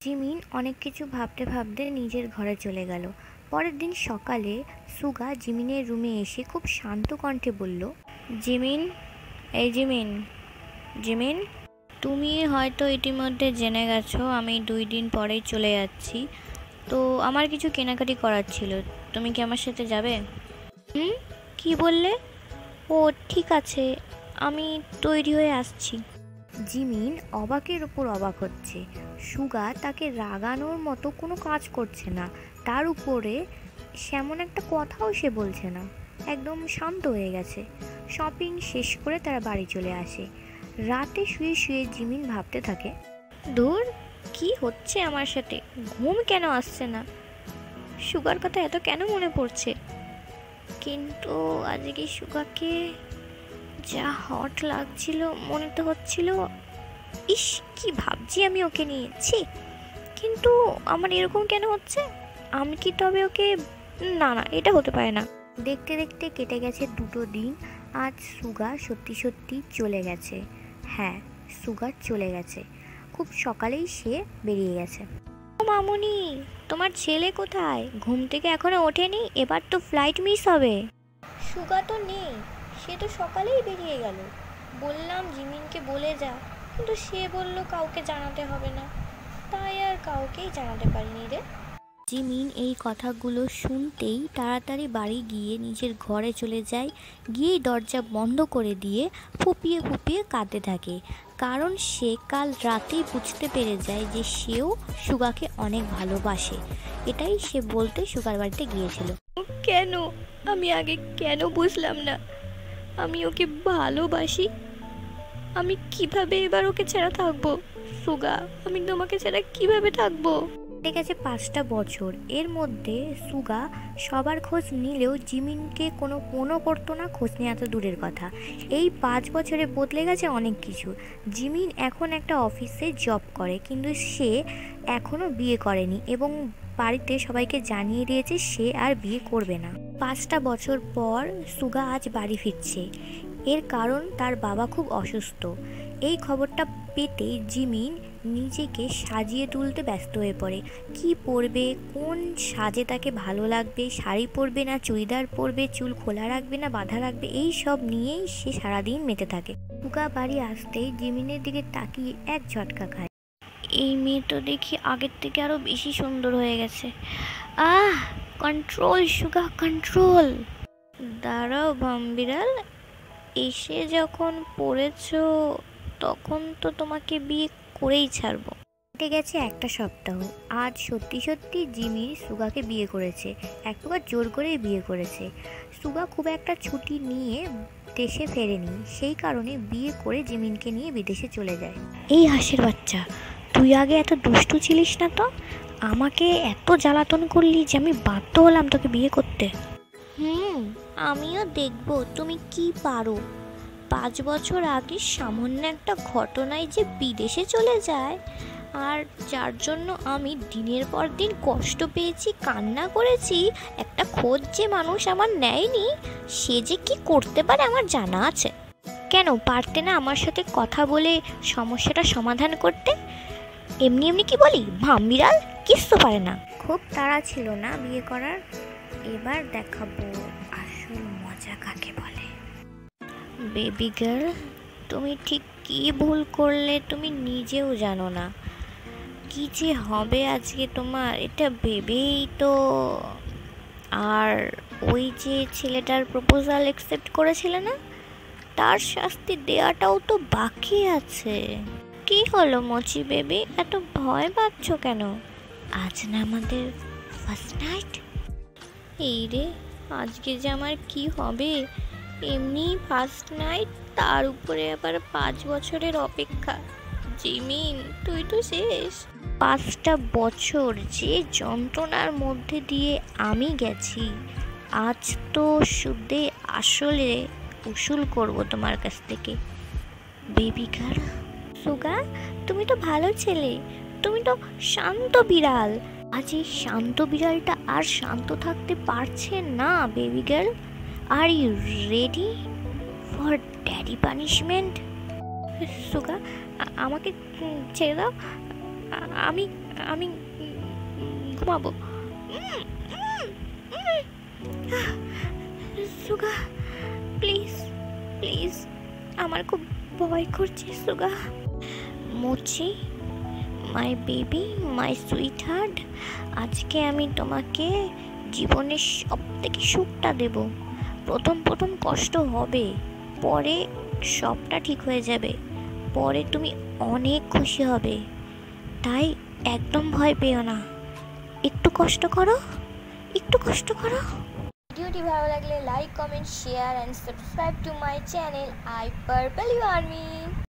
Jimin অনেক কিছু ভাবতে ভাবতে নিজের ঘরে চলে গেল। পরের দিন সকালে সুগা জিমিনের রুমে এসে খুব শান্ত কণ্ঠে বলল, জিমিন, এই জিমিন, জিমিন, তুমি হয়তো ইতিমধ্যে জেনে গেছো আমি 2 দিন পরেই চলে যাচ্ছি। তো আমার কিছু কেনাকাটি করার ছিল, তুমি কি আমার সাথে যাবে? হুম, কি বললে? ও ঠিক আছে, আমি তৈরি হয়ে আসছি। জিমিন অবাকের ওপর অবাক হচ্ছে। সুগা তাকে রাগানোর মতো কোনো কাজ করছে না, তার উপরে সেমন একটা কথাও সে বলছে না, একদম শান্ত হয়ে গেছে। শপিং শেষ করে তারা বাড়ি চলে আসে। রাতে শুয়ে শুয়ে জিমিন ভাবতে থাকে, দূর, কি হচ্ছে আমার সাথে, ঘুম কেন আসছে না, সুগার কথা এত কেন মনে পড়ছে। কিন্তু আজকে সুগাকে যা হট লাগছিল, মনে তো হচ্ছিল, ইস কি ভাবছি আমি ওকে নিয়েছি, কিন্তু আমার এরকম কেন হচ্ছে, আমি কি তবে ওকে, না না, এটা হতে পারে না। দেখতে দেখতে কেটে গেছে 2 দিন। আজ সুগা সত্যি সত্যি চলে গেছে। হ্যাঁ, সুগা চলে গেছে, খুব সকালেই সে বেরিয়ে গেছে। ও মামুনি, তোমার ছেলে কোথায়? ঘুম থেকে এখনো ওঠেনি, এবার তো ফ্লাইট মিস হবে। সুগা তো নেই, সে তো সকালেই বেরিয়ে গেল। বললাম জিমিনকে বলে যা, কিন্তু সে বলল কাউকে জানাতে হবে না, তাই আর কাউকেই জানাতে পারিনি রে। জিমিন এই কথাগুলো শুনতেই তাড়াতাড়ি বাড়ি গিয়ে নিজের ঘরে চলে যায়। গিয়েই দরজা বন্ধ করে দিয়ে ফুপিয়ে ফুপিয়ে কাঁদতে থাকে, কারণ সে কাল রাতেই বুঝতে পেরে যায় যে সেও সুগাকে অনেক ভালোবাসে। এটাই সে বলতে সুগার বাড়িতে গিয়েছিল। কেন, আমি আগে কেন বুঝলাম না আমি ওকে ভালোবাসি? আমি কিভাবে এবার ওকে ছাড়া থাকবো? সুগা, আমি তোমাকে ছাড়া কিভাবে থাকবো? ঠিক আছে, 5টা বছর, এর মধ্যে সুগা সবার খোঁজ নিলেও জিমিনকে কোনো ফোনও করতো না, খোঁজ নেওয়া তো দূরের কথা। এই 5 বছরে বদলে গেছে অনেক কিছু। জিমিন এখন একটা অফিসে জব করে, কিন্তু সে এখনও বিয়ে করেনি এবং বাড়িতে সবাইকে জানিয়ে দিয়েছে সে আর বিয়ে করবে না। 5টা বছর পর সুগা আজ বাড়ি ফিরছে। এর কারণ তার বাবা খুব অসুস্থ। এই খবরটা পেতেই জিমিন নিজেকে সাজিয়ে তুলতে ব্যস্ত হয়ে পড়ে। কি পরবে, কোন সাজে তাকে ভালো লাগবে, শাড়ি পরবে না চুড়িদার পরবে, চুল খোলা রাখবে না বাঁধা রাখবে, এই সব নিয়েই সে সারাদিন মেতে থাকে। সুগা বাড়ি আসতেই জিমিনের দিকে তাকিয়ে এক ঝটকা খায়। এই মেয়ে তো দেখি আগের থেকে আরো বেশি সুন্দর হয়ে গেছে। আহ, কন্ট্রোল সুগা, কন্ট্রোল। দাঁড়াও ভাম্বিরাল, এসে যখন পড়েছো তখন তো তোমাকে বিয়ে করেই ছাড়বো। কেটে গেছে একটা সপ্তাহ। আজ সত্যি সত্যি জিমি সুগাকে বিয়ে করেছে, এক প্রকার জোর করেই বিয়ে করেছে। সুগা খুব একটা ছুটি নিয়ে দেশে ফেরেনি, সেই কারণে বিয়ে করে জিমিনকে নিয়ে বিদেশে চলে যায়। এই হাসির বাচ্চা, তুই আগে এত দুষ্টু ছিলিস না তো, আমাকে এত জ্বালাতন করলি যে আমি বাধ্য হলাম তোকে বিয়ে করতে। আমিও দেখবো তুমি কি পারো। 5 বছর আগে সামান্য একটা ঘটনায় যে বিদেশে চলে যায়, আর যার জন্য আমি দিনের পর দিন কষ্ট পেয়েছি, কান্না করেছি, একটা খোঁজ যে মানুষ আমার নেয়নি, সে যে কি করতে পারে আমার জানা আছে। কেন পারতে না আমার সাথে কথা বলে সমস্যাটা সমাধান করতে? এমনি এমনি কি বলি, ভামবিড়াল, কিচ্ছু পারে না। খুব তাড়া ছিল না বিয়ে করার, এবার দেখাবো আসল মজা কাকে বলে। বেবি গার্ল, তুমি ঠিক কী ভুল করলে তুমি নিজেও জানো না। কি যে হবে আজকে তোমার, এটা ভেবেই তো। আর ওই যে ছেলেটার প্রপোজাল অ্যাকসেপ্ট করেছিলে না, তার শাস্তি দেওয়াটাও তো বাকি আছে। কি হলো মচি বেবি, এত ভয় পাচ্ছ কেন? আজ না আমাদের ফার্স্ট নাইট। এই রে, আজকে যে আমার কি হবে, এমনি ফার্স্ট নাইট, তার উপরে আবার 5 বছরের অপেক্ষা। জিমিন, তুই তো শেষ। 5টা বছর যে যন্ত্রণার মধ্যে দিয়ে আমি গেছি, আজ তো সুদে আসলে উসুল করব তোমার কাছ থেকে। Baby girl. সুগা, তুমি তো ভালো ছেলে, তুমি তো শান্ত বিড়াল। আজ এই শান্ত বিড়ালটা আর শান্ত থাকতে পারছে না। Baby girl, are you ready for daddy punishment? Sugar, আমাকে ছেড়ে দাও, আমি আমি ঘুমাবো। সুগা, প্লিজ প্লিজ, আমার খুব ভয় করছে সুগা। মুচি, my baby, my sweet heart, আজকে আমি তোমাকে জীবনের সব থেকে সুখটা দেব। প্রথম প্রথম কষ্ট হবে, পরে সবটা ঠিক হয়ে যাবে, পরে তুমি অনেক খুশি হবে। তাই একদম ভয় পেও না, একটু কষ্ট করো, একটু কষ্ট করো। ভিডিওটি ভালো লাগলে like, comment, share and subscribe to my channel I purple you army.